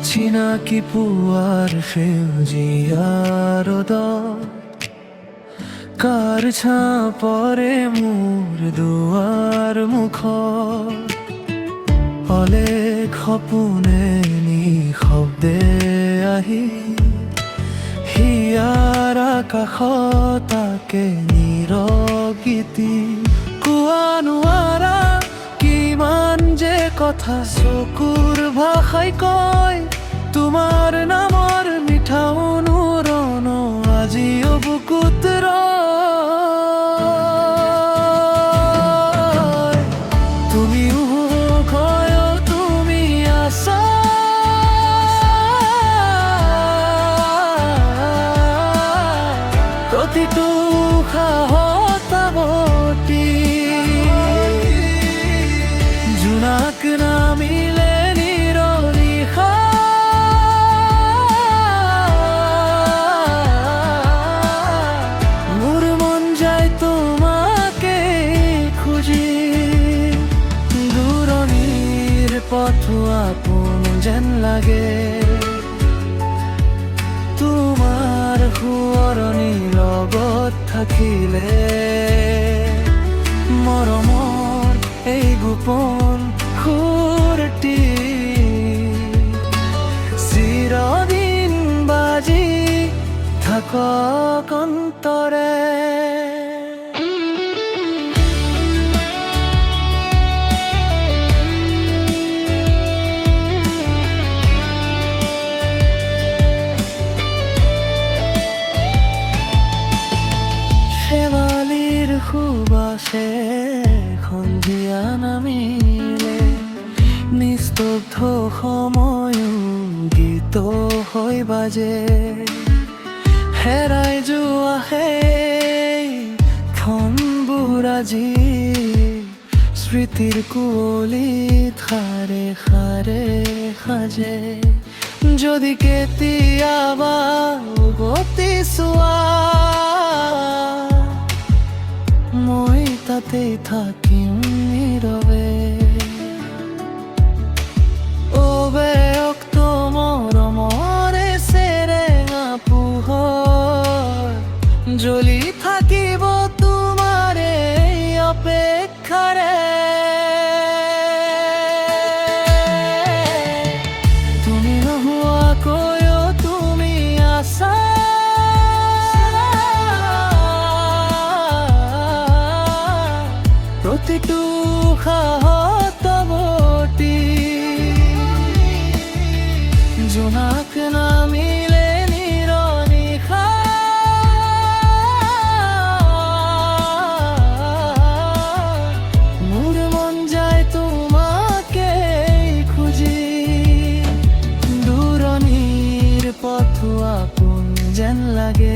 চিনাকি পুৱাৰ সেউজীয়াৰ ৰ'দত কাৰ ছাঁ পৰে মোৰ দুৱাৰ মুখত অলেখ সপোনে নিঃশব্দে আহি হিয়াৰ আকাশত তাকে নিৰগীতি কোৱা নোৱাৰা কিমান যে কথা চকুৰ ভাষাই কয় তোমাৰ নামৰ মিঠা অনুৰণ আজিও বুকুত ৰয় তুমিও কয় তুমি আছা প্ৰতিটো সাহতাৱতী জোনাক নামিলে নিৰনিশা মোৰ মন যায় তোমাকে খুঁজি দূৰণিৰ পথ আপোন যেন লাগে তোমাৰ সোঁৱৰণি লগত থাকিলে মৰমৰ এই গোপন সুৰটি চিৰদিন বাজি থাকক অন্তৰে শেৱালিৰ সুবাসে সন্ধিয়া নামিলে নিস্তব্ধ সময়ো গীত হৈ বাজে হেৰাই যোৱা সেই ক্ষণবোৰ আজি স্মৃতিৰ কুঁৱলীত সাৰে সাৰে সাজে যদি কেতিয়াবা উভতি চোৱা মই তাতেই থাকিম নীৰৱে অব্যক্ত মৰমৰে চেৰেঙা পোহৰ জ্বলি থাকিব তোমাৰ এই অপেক্ষাৰে তুমি নোহোৱাকৈও তুমি আছা প্ৰতিটো সাহতাৱতী জোনাক নামিলে নিৰনিশা মোৰ মন যায় তোমাকে খুঁজি দূৰণিৰ পথ আপোন যেন লাগে